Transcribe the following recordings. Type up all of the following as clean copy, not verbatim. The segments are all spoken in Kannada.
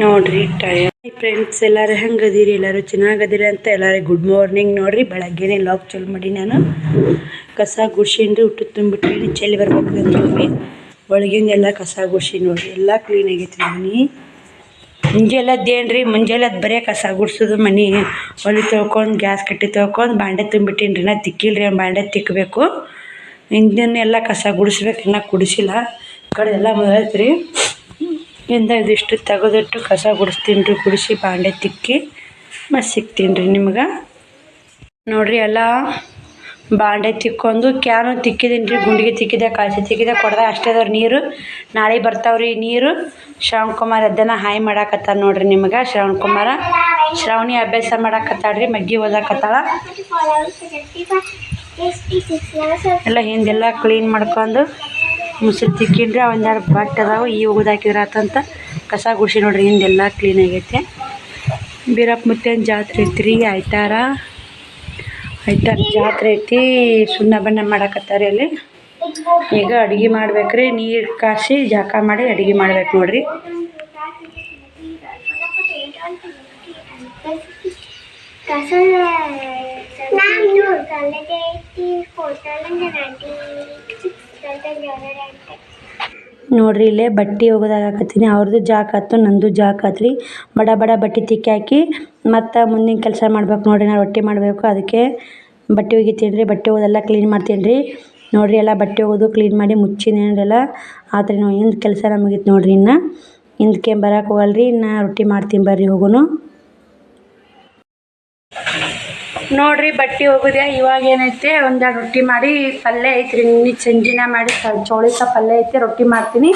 ನೋಡ್ರಿ ಫ್ರೆಂಡ್ಸ್ ಎಲ್ಲರೂ ಹೆಂಗದಿರಿ, ಎಲ್ಲರೂ ಚೆನ್ನಾಗದಿರಿ ಅಂತ ಎಲ್ಲರಿಗೂ ಗುಡ್ ಮಾರ್ನಿಂಗ್. ನೋಡ್ರಿ ಬೆಳಗ್ಗೆನೇ ಲಾಗ್ ಚಾಲು ಮಾಡಿ ನಾನು ಕಸ ಗುಡ್ಸೀನ್ರಿ, ಹುಟ್ಟು ತುಂಬಿಟ್ರಿ, ಚೆಲ್ಲಿ ಬರ್ಬೇಕು ಅಂತ ಒಳಗಿಂದೆಲ್ಲ ಕಸ ಗುಡ್ಸಿ ನೋಡ್ರಿ ಎಲ್ಲ ಕ್ಲೀನ್ ಆಗೈತಿ ಮನೆ. ಮುಂಜಾನೆದ್ದೇನ್ರಿ, ಮುಂಜಾನೆ ಬರೀ ಕಸ ಗುಡ್ಸೋದು, ಮನೆ ಒಲೆ ತೊಳ್ಕೊಂಡು ಗ್ಯಾಸ್ ಕಟ್ಟಿ ತೊಳ್ಕೊಂಡು ಬಾಂಡೆ ತುಂಬಿಟ್ಟಿನ್ರಿ. ನಾ ತಿಕ್ಕಿಲ್ರಿ, ಬಾಂಡೆ ತಿಕ್ಕಬೇಕು. ಇಂದಿನೆಲ್ಲ ಕಸ ಗುಡಿಸ್ಬೇಕು, ಇನ್ನೂ ಕುಡಿಸಿಲ್ಲ. ಈ ಕಡೆ ಎಲ್ಲ ಮುಗಿದೈತ್ರಿ. ಇದಿಷ್ಟು ತೆಗೆದಿಟ್ಟು ಕಸ ಗುಡಿಸ್ತೀನಿ ರೀ, ಗುಡಿಸಿ ಬಾಂಡೆ ತಿಕ್ಕಿ ಮತ್ತು ಸಿಗ್ತೀನಿ ರೀ ನಿಮ್ಗೆ. ನೋಡಿರಿ ಎಲ್ಲ ಬಾಂಡೆ ತಿಕ್ಕೊಂಡು ಕ್ಯಾನು ತಿಕ್ಕಿದ್ದೀನಿ ರೀ, ಗುಂಡಿಗೆ ತಿಕ್ಕಿದೆ, ಕಾಸಿ ತಿಕ್ಕಿದೆ, ಕೊಡ್ದೆ ಅಷ್ಟೇ ಅದಾವ್ರಿ ನೀರು. ನಾಳೆ ಬರ್ತಾವ್ರಿ ನೀರು. ಶ್ರವಣ್ ಕುಮಾರ್ ಅದನ್ನು ಹಾಯ್ ಮಾಡಾಕತ್ತಾರ ನೋಡ್ರಿ ನಿಮ್ಗೆ. ಶ್ರವಣ್ ಕುಮಾರ ಶ್ರಾವಣಿ ಅಭ್ಯಾಸ ಮಾಡಾಕತ್ತಾಳ್ರಿ, ಮಗ್ಗಿ ಓದಾಕತ್ತಾಳ. ಎಲ್ಲ ಹಿಂದೆಲ್ಲ ಕ್ಲೀನ್ ಮಾಡ್ಕೊಂಡು ಮುಸುರು ತಿಕ್ಕಿನ್ರಿ. ಒಂದೆರಡು ಬಟ್ಟೆ ಅದಾವೆ, ಈ ಒಗದು ಹಾಕಿದ್ರೆ ಆತಂತ ಕಸ ಗುಡಿಸಿ ನೋಡ್ರಿ. ಹಿಂದೆಲ್ಲ ಕ್ಲೀನ್ ಆಗೈತೆ. ಬೀರಪ್ಪ ಮುತ್ತೇನ ಜಾತ್ರೆ ಐತ್ರಿ, ಆಯ್ತಾರ ಜಾತ್ರೆ ಐತಿ. ಸುಣ್ಣ ಬಣ್ಣ ಮಾಡಾಕತ್ತಾರೆ ಅಲ್ಲಿ. ಈಗ ಅಡುಗೆ ಮಾಡ್ಬೇಕ್ರಿ, ನೀರು ಕಾಸಿ ಜಾಕ ಮಾಡಿ ಅಡುಗೆ ಮಾಡ್ಬೇಕು ನೋಡ್ರಿ. ನೋಡ್ರಿ ಇಲ್ಲೇ ಬಟ್ಟೆ ಒಗದಾಕತ್ತೀನಿ. ಅವ್ರದ್ದು ಜಾಕ್ ಆಯ್ತು, ನಂದು ಜಾಕ್ ಆತ್ರಿ. ಬಡ ಬಟ್ಟೆ ತಿಕ್ಕಿ ಹಾಕಿ ಮತ್ತು ಮುಂದಿನ ಕೆಲಸ ಮಾಡ್ಬೇಕು ನೋಡ್ರಿ. ನಾನು ರೊಟ್ಟಿ ಮಾಡಬೇಕು, ಅದಕ್ಕೆ ಬಟ್ಟೆ ಒಗಿತೀನಿ ರೀ. ಬಟ್ಟೆ ಒಗೆದೆಲ್ಲ ಕ್ಲೀನ್ ಮಾಡ್ತೀನಿ ರೀ. ನೋಡಿರಿ ಎಲ್ಲ ಬಟ್ಟೆ ಒಗೆದು ಕ್ಲೀನ್ ಮಾಡಿ ಮುಚ್ಚಿನೇನೆಲ್ಲ ಆತ್ರಿ. ನಾವು ಹಿಂದೆ ಕೆಲಸ ಮುಗೀತು ನೋಡ್ರಿ. ಇನ್ನು ಹಿಂದಕ್ಕೆ ಬರೋಕೆ ಹೋಗಲ್ರಿ, ಇನ್ನು ರೊಟ್ಟಿ ಮಾಡ್ತೀನಿ ಬರ್ರಿ ಹೋಗುನು. ನೋಡ್ರಿ ಬಟ್ಟೆ ಹೋಗಿದೆ. ಇವಾಗ ಏನೈತೆ, ಒಂದೆರಡು ರೊಟ್ಟಿ ಮಾಡಿ ಪಲ್ಯ ಐತ್ರಿ. ನಿನ್ನೆ ಸಂಜಿನ ಮಾಡಿ ಚೌಳಿಕಾಯಿ ಪಲ್ಯ ಐತಿ, ರೊಟ್ಟಿ ಮಾಡ್ತೀನಿ.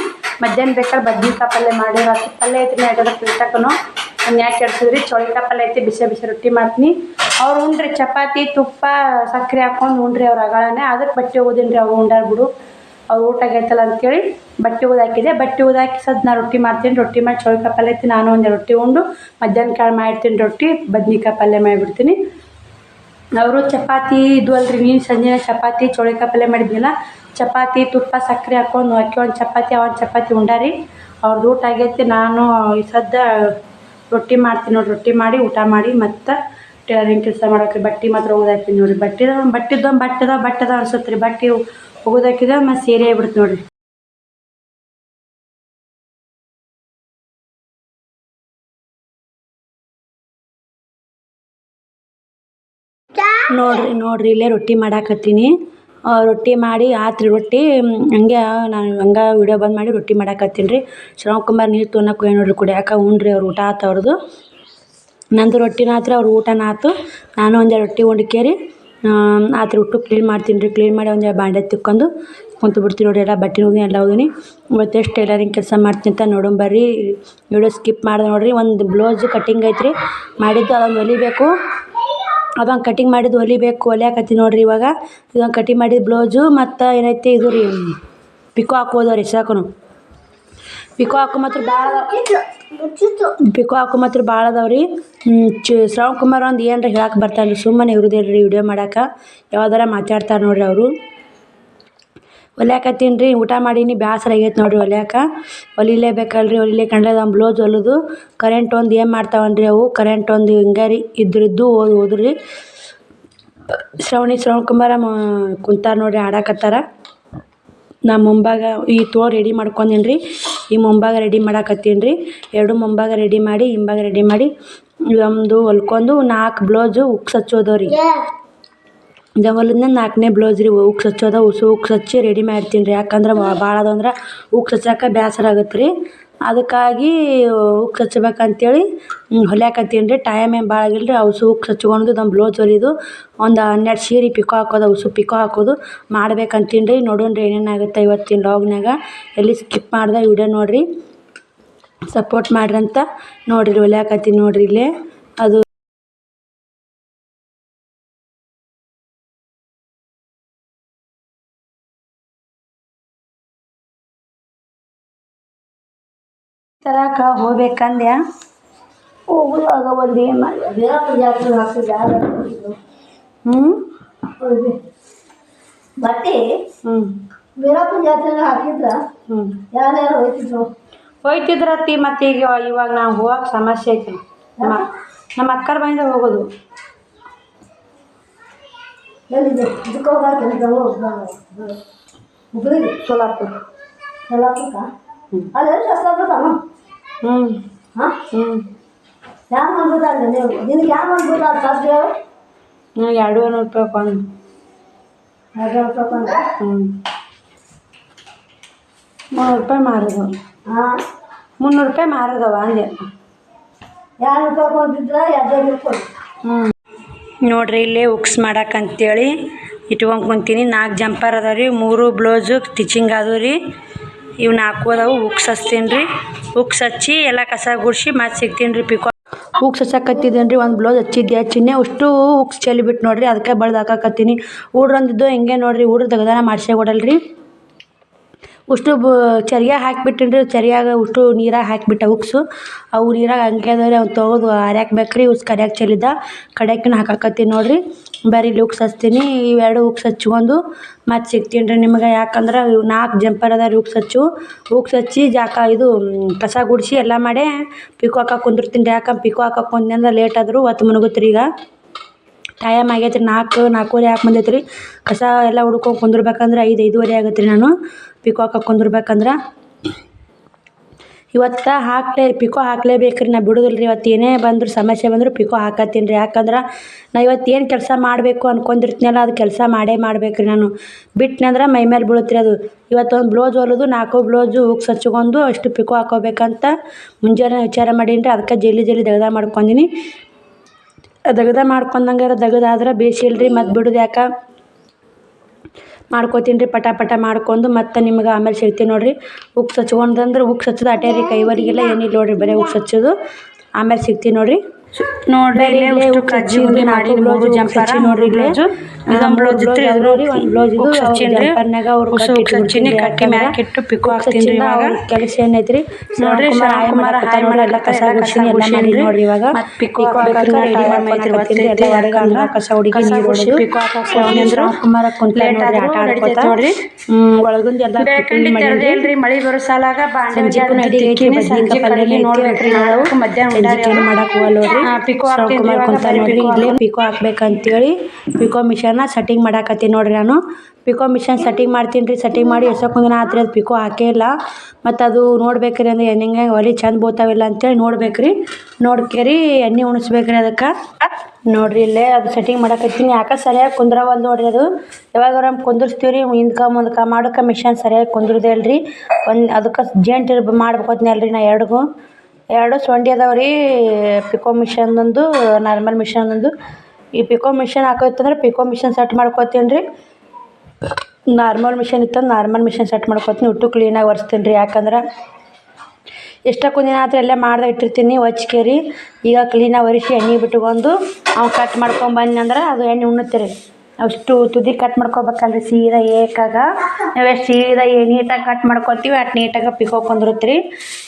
ಮಧ್ಯಾಹ್ನ ಬೇಕಾದ್ರೆ ಬದ್ನಿಕಾಯಿ ಪಲ್ಯ ಮಾಡಿ ಪಲ್ಯ ಐತ್ರಿ. ಯಾಕಂದ್ರೆ ಪೀಠಕ್ಕೂ ಒಂದು ಯಾಕೆ ಕೆಡ್ಸಿದ್ರಿ. ಚೌಳಿಕಾಯಿ ಪಲ್ಯ ಐತಿ, ಬಿಸಿ ಬಿಸಿ ರೊಟ್ಟಿ ಮಾಡ್ತೀನಿ. ಅವ್ರು ಉಂಡ್ರಿ ಚಪಾತಿ ತುಪ್ಪ ಸಕ್ಕರೆ ಹಾಕ್ಕೊಂಡು ಉಂಡ್ರಿ ಅವ್ರು ಅಗಳನೆ. ಅದಕ್ಕೆ ಬಟ್ಟೆ ಹೋಗೋದಿಲ್ಲ ರೀ, ಅವ್ರು ಉಂಡಾರ ಬಿಡು, ಅವ್ರು ಊಟ ಆಗೈತಲ್ಲ ಅಂತೇಳಿ ಬಟ್ಟೆ ಹಾಕಿದೆ. ಬಟ್ಟೆ ಹಾಕಿ ನಾ ರೊಟ್ಟಿ ಮಾಡ್ತೀನಿ. ರೊಟ್ಟಿ ಮಾಡಿ ಚೌಳಿಕಾಯಿ ಪಲ್ಯ ಐತಿ, ನಾನು ಒಂದು ರೊಟ್ಟಿ ಉಂಡು ಮಧ್ಯಾಹ್ನ ಕಾಳು ಮಾಡಿರ್ತೀನಿ ರೊಟ್ಟಿ, ಬದ್ನಿಕಾಯಿ ಪಲ್ಯ ಮಾಡಿಬಿಡ್ತೀನಿ. ಅವರು ಚಪಾತಿ ಇದು ಅಲ್ರಿ, ನೀನು ಸಂಜೆ ಚಪಾತಿ ಚೌಳಿಕಾಯಿ ಪಲ್ಯ ಮಾಡಿದ್ನಲ್ಲ, ಚಪಾತಿ ತುಪ್ಪ ಸಕ್ಕರೆ ಹಾಕ್ಕೊಂಡು ಒಂದು ಚಪಾತಿ ಉಂಡಾರಿ. ಅವ್ರದ್ದು ಊಟ ಆಗೈತಿ. ನಾನು ಈ ಸದ್ದ ರೊಟ್ಟಿ ಮಾಡ್ತೀನಿ ನೋಡಿರಿ. ರೊಟ್ಟಿ ಮಾಡಿ ಊಟ ಮಾಡಿ ಮತ್ತು ಟೈಲರಿಂಗ್ ಕೆಲಸ ಮಾಡೋಕೆ ಬಟ್ಟೆ ಮಾತ್ರ ಒಗದಾಕ್ತೀನಿ ನೋಡಿರಿ. ಬಟ್ಟೆದ ಅನ್ಸುತ್ತೆ ರೀ. ಬಟ್ಟೆ ಒಗದಾಕಿದ ಮತ್ತು ಸೀರೆ ಆಗ್ಬಿಡ್ತು ನೋಡಿರಿ. ನೋಡ್ರಿ ಇಲ್ಲೇ ರೊಟ್ಟಿ ಮಾಡಾಕತ್ತೀನಿ. ರೊಟ್ಟಿ ಮಾಡಿ ಆತ್ರಿ ರೊಟ್ಟಿ. ಹಂಗೆ ನಾನು ಹಂಗೆ ವಿಡಿಯೋ ಬಂದ್ ಮಾಡಿ ರೊಟ್ಟಿ ಮಾಡಾಕತ್ತೀನಿ ರೀ. ಶ್ರವಣ್ ಕುಮಾರ್ ನೀರು ತೊಗೊಳಕ್ಕೆ ಹೋಗಿ ನೋಡ್ರಿ, ಕುಡಿಯಾಕ. ಉಂಡ್ರಿ ಅವ್ರು ಊಟ ಆತು ಅವ್ರದ್ದು. ನಂದು ರೊಟ್ಟಿನ ಆತ್ರಿ, ಅವ್ರ ಊಟನ ಆಯ್ತು. ನಾನು ಒಂದೆರಡು ರೊಟ್ಟಿ ಉಂಡ್ಕೇರಿ ಆತ್ರಿ. ಉಟ್ಟು ಕ್ಲೀನ್ ಮಾಡ್ತೀನಿ ರೀ. ಕ್ಲೀನ್ ಮಾಡಿ ಒಂದೆರಡು ಬಾಂಡೆ ತಿಕ್ಕೊಂಡು ಕುಂತು ಬಿಡ್ತೀನಿ ನೋಡಿರಿ. ಎಲ್ಲ ಬಟ್ಟೆ ಹೋಗಿ ಎಲ್ಲ ಹೋಗಿನಿ. ಇವತ್ತು ಎಷ್ಟು ಟೈಲರಿಂಗ್ ಕೆಲಸ ಮಾಡ್ತೀನಿ ಅಂತ ನೋಡೋಣ ಬರ್ರಿ. ವಿಡಿಯೋ ಸ್ಕಿಪ್ ಮಾಡಿದೆ ನೋಡಿರಿ. ಒಂದು ಬ್ಲೌಸ್ ಕಟ್ಟಿಂಗ್ ಐತ್ರಿ ಮಾಡಿದ್ದು, ಅದೊಂದು ಹೊಲಿಬೇಕು. ಅದೊಂದು ಕಟಿಂಗ್ ಮಾಡಿದ್ದು ಹೊಲಿಬೇಕು, ಹೊಲಿಯಾಕತ್ತೀನಿ ನೋಡಿರಿ. ಇವಾಗ ಇದೊಂದು ಕಟಿಂಗ್ ಮಾಡಿದ ಬ್ಲೌಸು ಮತ್ತು ಏನೈತಿ ಇದು ರೀ, ಪಿಕೋ ಹಾಕೋದವ್ರಿ. ಸಾಕು ಪಿಕೋ ಹಾಕೋ ಮಾತ್ರ ಭಾಳ ಅದಾವ್ರಿ. ಶ್ರವಣ್ ಕುಮಾರ್ ಒಂದು ಏನರ ಹೇಳಕ್ಕೆ ಬರ್ತಾನೆ ರೀ, ಸುಮ್ಮನೆ ಇವ್ರದ್ದು ರೀ ವಿಡಿಯೋ ಮಾಡಕ್ಕೆ ಯಾವ್ದಾರ ಮಾತಾಡ್ತಾರೆ ನೋಡಿರಿ ಅವರು. ಹೊಲಿಯಾಕತ್ತೀನಿ ರೀ. ಊಟ ಮಾಡೀನಿ, ಬೇಸರ ಆಗೈತೆ ನೋಡಿರಿ ಹೊಲಿಯಾಕೆ. ಹೊಲಿಲೇಬೇಕಲ್ರಿ, ಹೊಲಿಲೇಕಂಡ್ರೆ ಅದೊಂದು ಬ್ಲೌಸ್ ಹೊಲಿದು ಕರೆಂಟ್ ಒಂದು ಏನು ಮಾಡ್ತಾವನ್ರಿ ಅವು. ಕರೆಂಟ್ ಒಂದು ಹಿಂಗಾರಿ ಇದ್ದು ಹೋದ್ರಿ. ಶ್ರವಣ್ ಕುಮಾರ ಕುಂತಾರ ನೋಡಿರಿ, ಆಡಾಕತ್ತಾರ. ನಾ ಮುಂಭಾಗ ಈ ರೆಡಿ ಮಾಡ್ಕೊಂಡೀನಿ ರೀ. ಈ ಮುಂಭಾಗ ರೆಡಿ ಮಾಡಾಕತ್ತೀನಿ ರೀ. ಎರಡು ಮುಂಭಾಗ ರೆಡಿ ಮಾಡಿ ಹಿಂಭಾಗ ರೆಡಿ ಮಾಡಿ ಇದೊಂದು ಹೊಲ್ಕೊಂಡು 4 ಬ್ಲೌಸು ಉಕ್ಸ್ ಹಚ್ಚೋದವ್ರಿ. ಇದು ಹೊಲಿದ್ನ 4ನೇ ಬ್ಲೌಸ್ ರೀ. ಉಕ್ಸ್ ಹಚ್ಚೋದ ಉಕ್ಸ್ ಹಚ್ಚಿ ರೆಡಿ ಮಾಡ್ತೀನಿ ರೀ. ಯಾಕಂದ್ರೆ ಭಾಳ ಅದಂದ್ರೆ ಉಕ್ಸ್ ಹಚ್ಚಕ್ಕೆ ಬೇಸರ ಆಗುತ್ತೆ ರೀ. ಅದಕ್ಕಾಗಿ ಉಕ್ಸ್ ಹಚ್ಬೇಕಂತೇಳಿ ಹೊಲಿಯಾಕತ್ತೀನಿ ರೀ. ಟೈಮ್ ಏನು ಭಾಳ ಆಗಿಲ್ಲ ರೀ. ಉಕ್ಸ್ ಹಚ್ಕೊಂಡು ಒಂದು ಬ್ಲೌಸ್ ಹೊಲಿದು ಒಂದು 12 ಸೀರೆ ಪಿಕೋ ಹಾಕೋದು, ಪಿಕೋ ಹಾಕೋದು ಮಾಡ್ಬೇಕಂತೀನಿ ರೀ. ನೋಡೋಣ ರೀ ಏನೇನಾಗುತ್ತೆ ಇವತ್ತಿನ ಲಾಗ್ನಾಗ. ಎಲ್ಲಿ ಸ್ಕಿಪ್ ಮಾಡಿದೆ ವಿಡಿಯೋ ನೋಡಿರಿ, ಸಪೋರ್ಟ್ ಮಾಡ್ರಿ ಅಂತ ನೋಡಿರಿ. ಹೊಲಿಯಾಕತ್ತೀನಿ ನೋಡಿರಿ ಇಲ್ಲೇ. ಅದು ತರಕ ಹೋಗ್ಬೇಕಂದ್ಯಾ, ಹೋಗುವಾಗ ಒಂದು ಏನು ಮಾಡಿ ಬಟ್ಟೆ ವೀರಪ್ಪನ ಜಾತ್ರೆಗೆ ಹಾಕಿದ್ರ ಯಾರ್ಯಾರು ಹೋಯ್ತಿದ್ರು. ಹೋಯ್ತಿದ್ರತ್ತಿ ಮತ್ತು ಈಗ ಇವಾಗ ನಾವು ಹೋಗಕ್ಕೆ ಸಮಸ್ಯೆ ಐತಿ. ನಮ್ಮ ಅಕ್ಕರ ಬಂದ ಹೋಗೋದು. ಹುಬ್ಳಿಗೆ ಸೋಲಾಪುರ. ಸೋಲಾಪುರಕ್ಕೆ ಅಲ್ಲೆಲ್ಲ ಶಾಸ್ತ್ರ ಹ್ಞೂ ಹಾಂ ಹ್ಞೂ ಯಾವ ಅನ್ಬೋದಲ್ಲ ನೀವು ನಿನಗೆ ಯಾವ ಅನ್ಬೋದ ಸಾಧ್ಯ ನನಗೆ 200 ರೂಪಾಯಿ ಬಂದು 200 ರೂಪಾಯಿ ಹ್ಞೂ 300 ರೂಪಾಯಿ ಮಾರೋದು. ಹಾಂ 300 ರೂಪಾಯಿ ಮಾರೋದವ ಅಂದೆ. 200 ರೂಪಾಯಿ ಕೊಂದಿದ್ರೆ 200 ರೂಪಾಯಿ. ನೋಡ್ರಿ ಇಲ್ಲೇ ಉಕ್ಸ್ ಮಾಡಕ್ಕಂತೇಳಿ ಇಟ್ಕೊಂಡು ಕುಂತೀನಿ. 4 ಜಂಪರ್ ಅದಾವ ರೀ, 3 ಬ್ಲೌಸು ಸ್ಟಿಚಿಂಗ್ ಅದಾವ ರೀ. ಇವು 4 ಅದಾವು. ಉಕ್ಸ್ ಹಚ್ತೀನಿ ರೀ. ಉಕ್ಸ್ ಹಚ್ಚಿ ಎಲ್ಲ ಕಸ ಗುಡಿಸಿ ಮತ್ತೆ ಸಿಗ್ತೀನಿ ರೀ. ಉಕ್ಸ್ ಹಚ್ಚಕತ್ತಿದ್ದೀನಿ ರೀ. ಒಂದು ಬ್ಲೌಸ್ ಹಚ್ಚಿದ್ದೆ, ಚಿನ್ನೆ ಅಷ್ಟು ಉಕ್ಸ್ ಚೆಲ್ಲಿಬಿಟ್ಟು ನೋಡ್ರಿ, ಅದಕ್ಕೆ ಬಳ್ದು ಹಾಕಕತ್ತೀನಿ. ಹುಡ್ರಂದಿದ್ದು ಹಿಂಗೆ ನೋಡ್ರಿ, ಹುಡ್ರು ತೆಗ್ದಾನ ಮಾಡ್ಸೇ ಕೊಡಲ್ರಿ. ಉಷ್ಟು ಚರಿಯಾಗ ಹಾಕಿಬಿಟ್ಟಿನಿ ರೀ. ಚರಿಯಾಗ ಉಷ್ಟು ನೀರಾಗ ಹಾಕಿಬಿಟ್ಟ ಉಕ್ಸು. ಅವು ನೀರಾಗ ಹಂಗೆ ಅದಾವ ರೀ. ಅವ್ನು ತೊಗೊದು ಹರ್ಯಾಕ್ಬೇಕು ರೀ. ಉಸ್ ಕರಿಯಾಕ ಚೆಲ್ಲಿದ್ದ ಕಡ್ಯಾಕಿನ ಹಾಕಾಕತ್ತೀನಿ ನೋಡ್ರಿ. ಬರೀ ಇಲ್ಲಿ ಉಕ್ಸ್ ಹಚ್ತೀನಿ. ಇವೆರಡು ಉಕ್ಸ್ ಹಚ್ಕೊಂಡು ಮತ್ತೆ ಸಿಗ್ತೀನಿ ರೀ ನಿಮ್ಗೆ. ಯಾಕಂದ್ರೆ ಇವು 4 ಜಂಪರ್ ಅದ ರೀ. ಉಕ್ಸ್ ಹಚ್ಚಿ ಇದು ಕಸ ಗುಡಿಸಿ ಎಲ್ಲ ಮಾಡಿ ಪಿಕೋ ಹಾಕಕ್ಕೆ ಕುಂದಿರ್ತೀನಿ ರೀ. ಯಾಕಂದ್ರೆ ಪಿಕೋ ಹಾಕಕ್ಕೆ ಕುಂದ್ನಿ ಅಂದ್ರೆ ಲೇಟ್ ಆದರೂ ಹೊತ್ತು ಮುಳುಗುತ್ತೆ ರೀ. ಈಗ ಟೈಮ್ ಆಗೈತೆ ರೀ. 4:30 ಯಾಕೆ ಬಂದೈತೆ ರೀ. ಕಸ ಎಲ್ಲ ಹುಡ್ಕೊಂಡು ಕುಂದಿರ್ಬೇಕಂದ್ರೆ 5:30 ಆಗತ್ತೆ ರೀ. ನಾನು ಪಿಕೋ ಹಾಕಕ್ಕೆ ಕುಂದಿರ್ಬೇಕಂದ್ರೆ ಇವತ್ತು ಪಿಕೋ ಹಾಕ್ಲೇಬೇಕು ರೀ. ನಾ ಬಿಡೋದಿಲ್ಲ ರೀ. ಇವತ್ತು ಏನೇ ಬಂದರೂ ಸಮಸ್ಯೆ ಬಂದರೂ ಪಿಕೋ ಹಾಕತ್ತೀನಿ ರೀ. ಯಾಕಂದ್ರೆ ನಾ ಇವತ್ತು ಏನು ಕೆಲಸ ಮಾಡಬೇಕು ಅನ್ಕೊಂಡಿರ್ತೀನಲ್ಲ ಅದು ಕೆಲಸ ಮಾಡಬೇಕು ರೀ. ನಾನು ಬಿಟ್ಟನಂದ್ರೆ ಮೈ ಮೇಲೆ ಬೀಳುತ್ತೆ ರೀ ಅದು. ಇವತ್ತೊಂದು ಬ್ಲೌಸ್ ಹೊಲಿದು 4 ಬ್ಲೌಸು ಉಕ್ಸ್ ಹಚ್ಕೊಂಡು ಅಷ್ಟು ಪಿಕೋ ಹಾಕೋಬೇಕಂತ ಮುಂಜಾನೆ ವಿಚಾರ ಮಾಡೀನಿ ರೀ. ಅದಕ್ಕೆ ಜಲ್ದಿ ದಗದ ಮಾಡ್ಕೊಂಡೀನಿ. ದಗದ ಮಾಡ್ಕೊಂಡಂಗಾರ ದಗದಾದ್ರೆ ಬೇಸಿಲ್ಲ ರೀ. ಮತ್ತು ಬಿಡೋದು ಯಾಕೆ ಮಾಡ್ಕೋತೀನಿ ರೀ. ಪಟ ಮಾಡ್ಕೊಂಡು ಮತ್ತೆ ನಿಮ್ಗೆ ಆಮೇಲೆ ಸಿಗ್ತೀನಿ ನೋಡಿರಿ. ಉಕ್ಸ್ ಹಚ್ಕೊಂಡ್ರಂದ್ರೆ ಉಕ್ಸ್ ಹಚ್ಚೋದು ಅಟೇ ರೀ. ಕೈವರಿಗೆಲ್ಲ ಏನಿಲ್ಲ ನೋಡಿರಿ, ಬರೀ ಉಕ್ಸ್ ಹಚ್ಚೋದು. ಆಮೇಲೆ ಸಿಗ್ತೀನಿ ನೋಡಿರಿ. ನೋಡ್ರಿ ಇಲ್ಲೇ ಕಜ್ಜಿ ಉಂಡೆ ಮಾಡಿ 3 ಜಂಪರ್ ನೋಡ್ರಿ. ಇಲ್ಲೇ ಇದೊಂದು ಬ್ಲೌಸ್ ಇತ್ತು ರೀ. ಒಂದು ಬ್ಲೌಸ್ ಇದು ಜಂಪರ್ನಾಗ ಅವ್ರು ಕಟ್ಟಿ ಮ್ಯಾಕಿಟ್ಟು ಪಿಕೋ ಹಾಕ್ತೀನಿ ರೀ. ಇವಾಗ ಕೆಲಸ ಏನೈತ್ರಿ ನೋಡ್ರಿ. ಕುಮಾರ ಹಾಯ್ ಎಲ್ಲ ಕಸ ಗುಡಿಸಿ ಎಲ್ಲ ಮಾಡಿ ನೋಡ್ರಿ. ಇವಾಗ ಪಿಕೋ ಕಸ ಹುಡುಗಿ ಪಿಕೋ ಹಾಕಿ ಕುಮಾರ ಕುಂತ ನೋಡ್ರಿ ಆಟ ಆಡ್ಕೊತ ನೋಡ್ರಿ. ಒಳಗಿಂದ ಎಲ್ಲ ತೆರೆದೇಲ್ರಿ. ಮಳೆ ಬರೋ ಸಾಲಾಗ ಮಧ್ಯಾಹ್ನ ಮಾಡಕ್ ಹೋಗಲ್ಲ ನೋಡ್ರಿ. ಪಿಕೋ ಕುಮಾರ್ ಕುಂತ ನೋಡ್ರಿ. ಇಲ್ಲೇ ಪಿಕೋ ಹಾಕ್ಬೇಕಂತೇಳಿ ಪಿಕೋ ಮಿಷನ್ನ ಸೆಟ್ಟಿಂಗ್ ಮಾಡಾಕತ್ತೀನಿ ನೋಡ್ರಿ. ನಾನು ಪಿಕೋ ಮಿಷನ್ ಸೆಟ್ಟಿಂಗ್ ಮಾಡ್ತೀನಿ ರೀ. ಸೆಟ್ಟಿಂಗ್ ಮಾಡಿ ಎಷ್ಟೊಂದಿನ ಆತ್ರಿ. ಅದು ಪಿಕೋ ಹಾಕೇ ಇಲ್ಲ. ಮತ್ತು ಅದು ನೋಡ್ಬೇಕ್ರಿ ಅಂದ್ರೆ ಹೆಂಗೆ ಹೊಲಿ ಚಂದ ಬೋತಾವಿಲ್ಲ ಅಂತೇಳಿ ನೋಡ್ಬೇಕ್ರಿ. ನೋಡ್ಕೇರಿ ಎಣ್ಣೆ ಉಣಿಸ್ಬೇಕ್ರಿ ಅದಕ್ಕೆ ನೋಡ್ರಿ. ಇಲ್ಲೇ ಅದು ಸೆಟ್ಟಿಂಗ್ ಮಾಡಾಕತ್ತೀನಿ. ಯಾಕೆ ಸರಿಯಾಗಿ ಕುಂದ್ರವಲ್ಲ ನೋಡ್ರಿ. ಅದು ಯಾವಾಗ ಕುಂದಿರ್ಸ್ತೀವಿ ರೀ ಮುಂದಕ್ಕೆ ಮಾಡೋಕೆ ಮಿಷನ್ ಸರಿಯಾಗಿ ಕುಂದ್ರದೇ ಇಲ್ರಿ. ಅದಕ್ಕೆ ಜೇಂಟ್ ಮಾಡ್ಬೇಕತ್ನಲ್ರಿ. ನಾ 2 ಸೊಂಡಿ ಅದಾವ ರೀ. ಪಿಕೋ ಮಿಷನ್ನೊಂದು ನಾರ್ಮಲ್ ಮಿಷನ್ನೊಂದು. ಈ ಪಿಕೋ ಮಿಷನ್ ಹಾಕೋತ್ತಂದ್ರೆ ಪಿಕೋ ಮಿಷನ್ ಸೆಟ್ ಮಾಡ್ಕೋತೀನಿ ರೀ. ನಾರ್ಮಲ್ ಮಿಷನ್ ಇತ್ತಂದ್ರೆ ನಾರ್ಮಲ್ ಮಿಷನ್ ಸೆಟ್ ಮಾಡ್ಕೋತೀನಿ. ಒಟ್ಟು ಕ್ಲೀನಾಗಿ ಒರೆಸ್ತೀನಿ ರೀ. ಯಾಕಂದ್ರೆ ಎಷ್ಟಕ್ಕೊಂದಿನ ಆದ್ರೆ ಎಲ್ಲ ಮಾಡ್ದೆ ಇಟ್ಟಿರ್ತೀನಿ ಹೊಚ್ಕೇರಿ. ಈಗ ಕ್ಲೀನಾಗಿ ಒರೆಸಿ ಎಣ್ಣೆ ಬಿಟ್ಕೊಂಡು ಅವ್ನು ಕಟ್ ಮಾಡ್ಕೊಂಬಂದು ಅಂದ್ರೆ ಅದು ಎಣ್ಣೆ ಉಣ್ಣುತ್ತೆ ರೀ. ಅಷ್ಟು ತುದಿ ಕಟ್ ಮಾಡ್ಕೊಬೇಕಲ್ರಿ. ಸೀದಾ ಏಕಾಗ ನಾವು ಎಷ್ಟು ಸೀದಾ ನೀಟಾಗಿ ಕಟ್ ಮಾಡ್ಕೊತೀವಿ ಅಷ್ಟು ನೀಟಾಗಿ ಪಿಕೋ ಕುಂದಿರುತ್ತೆ ರೀ.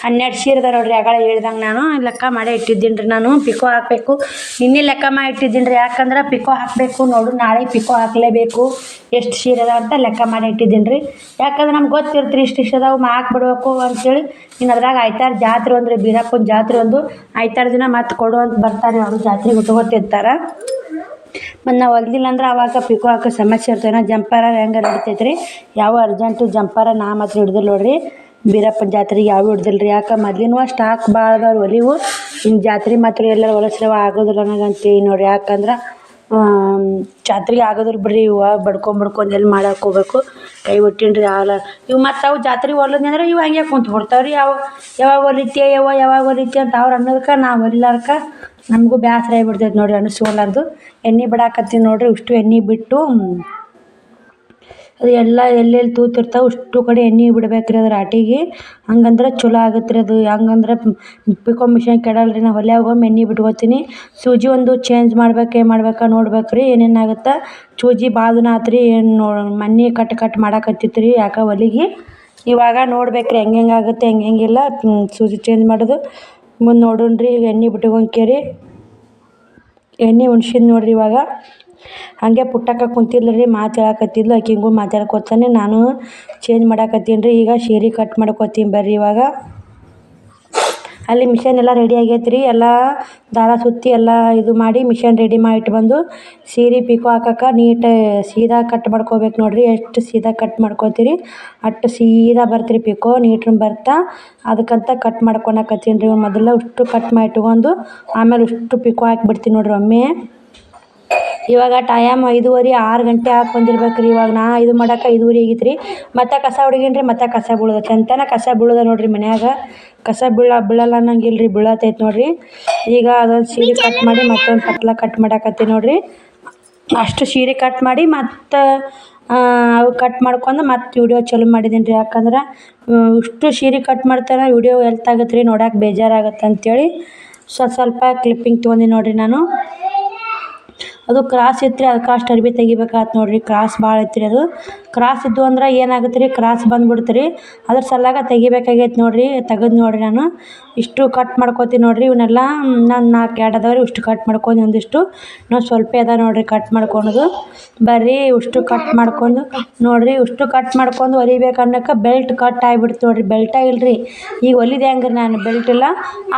12 ಸೀರೆ ನೋಡ್ರಿ. ಆಗಳೇ ಹೇಳ್ದಂಗೆ ನಾನು ಲೆಕ್ಕ ಮಾಡೇ ಇಟ್ಟಿದ್ದೀನಿ ರೀ. ನಾನು ಪಿಕೋ ಹಾಕಬೇಕು ನಿನ್ನೆ ಲೆಕ್ಕ ಮಾಡಿ ಇಟ್ಟಿದ್ದೀನಿ ರೀ. ಯಾಕಂದ್ರೆ ಪಿಕೋ ಹಾಕಬೇಕು ನೋಡು. ನಾಳೆ ಪಿಕೋ ಹಾಕಲೇಬೇಕು. ಎಷ್ಟು ಸೀರೆ ಅದಾವ ಅಂತ ಲೆಕ್ಕ ಮಾಡಿ ಇಟ್ಟಿದ್ದೀನಿ ರೀ. ಯಾಕಂದ್ರೆ ನಮ್ಗೆ ಗೊತ್ತಿರುತ್ತೆ ರೀ ಇಷ್ಟು ಅದಾವು ಹಾಕ್ಬಿಡ್ಬೇಕು ಅಂತೇಳಿ. ಇನ್ನು ಅದ್ರಾಗ ಆಯ್ತಾರ ಜಾತ್ರೆ ಒಂದು ರೀ. ಬೀರಪ್ಪನ ಜಾತ್ರೆ ಒಂದು ಆಯ್ತಾರ ದಿನ ಮತ್ತೆ ಕೊಡು ಅಂತ ಬರ್ತಾರೆ ಅವರು. ಜಾತ್ರೆಗೆ ಉಟ್ಕೊತಿರ್ತಾರೆ. ಮತ್ತು ನಾವು ಹೊಲ್ದಿಲ್ಲ ಅಂದ್ರೆ ಆವಾಗ ಪಿಕೋ ಹಾಕೋ ಸಮಸ್ಯೆ ಇರ್ತೇನೆ. ಜಂಪರ ಹೆಂಗೆ ನಡಿತೈತೆ ರೀ. ಯಾವ ಅರ್ಜೆಂಟು ಜಂಪರ ನಾ ಮಾತ್ರ ಹಿಡ್ದಿಲ್ಲ ನೋಡ್ರಿ. ಬೀರಪ್ಪನ ಜಾತ್ರೆಗೆ ಯಾವ ಹಿಡ್ದಿಲ್ಲ ರೀ. ಯಾಕೆ ಮೊದಲಿನ ಸ್ಟಾಕ್ ಭಾಳ ಅದಾವ್ರಿ ಹೊಲಿವು. ಇನ್ನು ಜಾತ್ರೆ ಮಾತ್ರ ಎಲ್ಲರೂ ಹೊಲಸ್ರವ ಆಗೋದಿಲ್ಲ ನನಗಂತೇಳಿ ನೋಡ್ರಿ. ಯಾಕಂದ್ರೆ ಜಾತ್ರೆಗೆ ಆಗೋದಿಲ್ಲ ಬಿಡ್ರಿ. ಇವು ಬಡ್ಕೊಂಡು ಎಲ್ಲಿ ಮಾಡಕ್ಕೆ ಹೋಗ್ಬೇಕು. ಕೈ ಬಿಟ್ಟೀನಿ ರೀ. ಇವು ಮತ್ತು ಅವು ಜಾತ್ರೆಗೆ ಹೊಲಿದ್ನಿ ಅಂದ್ರೆ ಇವು ಹಂಗೆ ಕುಂತು ಬಿಡ್ತಾವೆ ರೀ. ಯಾವಾಗ ಹೊಲಿತೀಯ ಯಾವಾಗ ಹೊಲಿತೀಯ ಅಂತ ಅವ್ರು ಅನ್ನೋದಕ್ಕೆ ನಾವು ಹೊಲಿಲಾರ್ಕ ನಮಗೂ ಬೇಸರ ಆಗಿಬಿಡ್ತೈತೆ ನೋಡಿರಿ. ಅನಿಸ್ಕೊಲಾರ್ದು ಎಣ್ಣೆ ಬಿಡಾಕತ್ತೀನಿ ನೋಡಿರಿ. ಇಷ್ಟು ಎಣ್ಣೆ ಬಿಟ್ಟು ಅದು ಎಲ್ಲ ಎಲ್ಲೆಲ್ಲಿ ತೂತಿರ್ತಾವೆ ಅಷ್ಟು ಕಡೆ ಎಣ್ಣೆ ಬಿಡ್ಬೇಕು ರೀ ಅದು ರಾಟಿಗೆ. ಹಂಗಂದ್ರೆ ಚಲೋ ಆಗುತ್ತೆ ರೀ ಅದು. ಹಂಗಂದ್ರೆ ಪಿಕೋ ಮಿಷನ್ ಕೆಡಲ್ಲ ರೀ. ನಾವು ಹೊಲ್ಯಾಗ ಎಣ್ಣೆ ಬಿಟ್ಕೊತೀನಿ. ಸೂಜಿ ಒಂದು ಚೇಂಜ್ ಮಾಡ್ಬೇಕಾ ನೋಡ್ಬೇಕು ರೀ. ಏನೇನಾಗುತ್ತೆ ಸೂಜಿ ಭಾಳ ದಿನ ಆತು ರೀ. ಏನು ಮನೆ ಕಟ್ ಮಾಡಾಕತ್ತಿತ್ತು ರೀ. ಯಾಕೆ ಹೊಲಿಗೆ ಇವಾಗ ನೋಡ್ಬೇಕು ರೀ ಹೆಂಗೆ ಆಗುತ್ತೆ ಹೆಂಗಿಲ್ಲ ಸೂಜಿ ಚೇಂಜ್ ಮಾಡೋದು ಮುಂದೆ ನೋಡೋಣ ರೀ. ಈಗ ಎಣ್ಣೆ ಬಿಟ್ಕೊಂಕೇರಿ ಎಣ್ಣೆ ಉಣ್ಸಿದ್ ನೋಡ್ರಿ. ಇವಾಗ ಹಾಗೆ ಪುಟ್ಟಕ್ಕ ಕುಂತಿಲ್ಲ ರೀ. ಮಾತು ಹೇಳಕತ್ತಿದ್ಲು. ಆಕಿಂಗೂ ಮಾತಾಡ್ಕೊತಾನೆ ನಾನು ಚೇಂಜ್ ಮಾಡಾಕತ್ತೀನಿ ರೀ. ಈಗ ಸೀರೆ ಕಟ್ ಮಾಡ್ಕೊತೀನಿ ಬರ್ರಿ. ಇವಾಗ ಅಲ್ಲಿ ಮಿಷನ್ ಎಲ್ಲ ರೆಡಿ ಆಗೈತೆ ರೀ. ಎಲ್ಲ ದಾರ ಸುತ್ತಿ ಎಲ್ಲ ಇದು ಮಾಡಿ ಮಿಷನ್ ರೆಡಿ ಮಾಡಿ ಇಟ್ಟು ಬಂದು ಸೀರೆ ಪಿಕೋ ಹಾಕಕ್ಕೆ ನೀಟ್ ಸೀದಾ ಕಟ್ ಮಾಡ್ಕೋಬೇಕು ನೋಡಿರಿ. ಎಷ್ಟು ಸೀದಾ ಕಟ್ ಮಾಡ್ಕೊತೀರಿ ಅಷ್ಟು ಸೀದಾ ಬರ್ತೀರಿ ಪಿಕೋ ನೀಟ್ರು ಬರ್ತಾ. ಅದಕ್ಕಂತ ಕಟ್ ಮಾಡ್ಕೊಳಕತ್ತೀನಿ ರೀ. ಮೊದಲು ಅಷ್ಟು ಕಟ್ ಮಾಡಿ ಇಟ್ಕೊಂಡು ಆಮೇಲೆ ಅಷ್ಟು ಪಿಕೋ ಹಾಕಿಬಿಡ್ತೀನಿ ನೋಡಿರಿ ಒಮ್ಮೆ. ಇವಾಗ ಟೈಮ್ 5:30 6 ಗಂಟೆ ಹಾಕಿ ಬಂದಿರ್ಬೇಕು ರೀ. ಇವಾಗ ನಾ ಇದು ಮಾಡೋಕೆ 5:30 ಆಗೈತೆ ರೀ. ಮತ್ತು ಕಸ ಹೊಡಿಗೀನಿ ರೀ. ಮತ್ತು ಕಸ ಬೀಳೋದು ಚಂತನ ಕಸ ಬೀಳೋದ ನೋಡಿರಿ ಮನ್ಯಾಗ. ಕಸ ಬೀಳಲ್ಲ ಅನ್ನಂಗಿಲ್ಲ ರೀ, ಬೀಳತೈತೆ ನೋಡಿರಿ. ಈಗ ಅದೊಂದು ಸೀರೆ ಕಟ್ ಮಾಡಿ ಮತ್ತೊಂದು ಪತ್ಲ ಕಟ್ ಮಾಡಾಕತ್ತೀನಿ ನೋಡಿರಿ. ಅಷ್ಟು ಸೀರೆ ಕಟ್ ಮಾಡಿ ಮತ್ತು ಅವು ಕಟ್ ಮಾಡ್ಕೊಂಡು ಮತ್ತು ವಿಡಿಯೋ ಚಾಲು ಮಾಡಿದ್ದೀನಿ ರೀ. ಯಾಕಂದ್ರೆ ಇಷ್ಟು ಸೀರೆ ಕಟ್ ಮಾಡ್ತಾನೆ ವಿಡಿಯೋ ಎಲ್ತಾಗತ್ತೆ ರೀ, ನೋಡೋಕೆ ಬೇಜಾರಾಗತ್ತೆ ಅಂಥೇಳಿ ಸ್ವಲ್ಪ ಕ್ಲಿಪ್ಪಿಂಗ್ ತೊಗೊಂಡಿನಿ ನೋಡಿರಿ ನಾನು. ಅದು ಕ್ರಾಸ್ ಇತ್ತು ರೀ, ಅದಕ್ಕೆ ಅಷ್ಟು ಅರ್ಬಿ ತೆಗಿಬೇಕಾಯ್ತು ನೋಡಿರಿ. ಕ್ರಾಸ್ ಭಾಳ ಐತೆ ರೀ. ಅದು ಕ್ರಾಸ್ ಇದ್ದು ಅಂದ್ರೆ ಏನಾಗುತ್ತೆ ರೀ, ಕ್ರಾಸ್ ಬಂದುಬಿಡ್ತು ರೀ. ಅದ್ರ ಸಲುವಾಗ ತೆಗಿಬೇಕಾಗೈತೆ ನೋಡಿರಿ. ತೆಗೆದು ನೋಡಿರಿ ನಾನು ಇಷ್ಟು ಕಟ್ ಮಾಡ್ಕೊತೀನಿ ನೋಡಿರಿ. ಇವನ್ನೆಲ್ಲ ನಾನು 4 ಎರಡು ಅದಾವೆ ರೀ. ಇಷ್ಟು ಕಟ್ ಮಾಡ್ಕೊಂಡು ಒಂದಿಷ್ಟು ಇನ್ನೊಂದು ಸ್ವಲ್ಪ ಅದ ನೋಡಿರಿ ಕಟ್ ಮಾಡ್ಕೊಳೋದು. ಬರ್ರಿ ಇಷ್ಟು ಕಟ್ ಮಾಡ್ಕೊಂಡು ನೋಡಿರಿ. ಇಷ್ಟು ಕಟ್ ಮಾಡ್ಕೊಂಡು ಹೊಲಿಬೇಕು ಅನ್ನೋಕೆ ಬೆಲ್ಟ್ ಕಟ್ ಆಗಿಬಿಡ್ತು ನೋಡಿರಿ. ಬೆಲ್ಟೇ ಇಲ್ಲ ರೀ. ಈಗ ಹೊಲಿದೆ ಹೆಂಗೆ ನಾನು ಬೆಲ್ಟ್ ಇಲ್ಲ,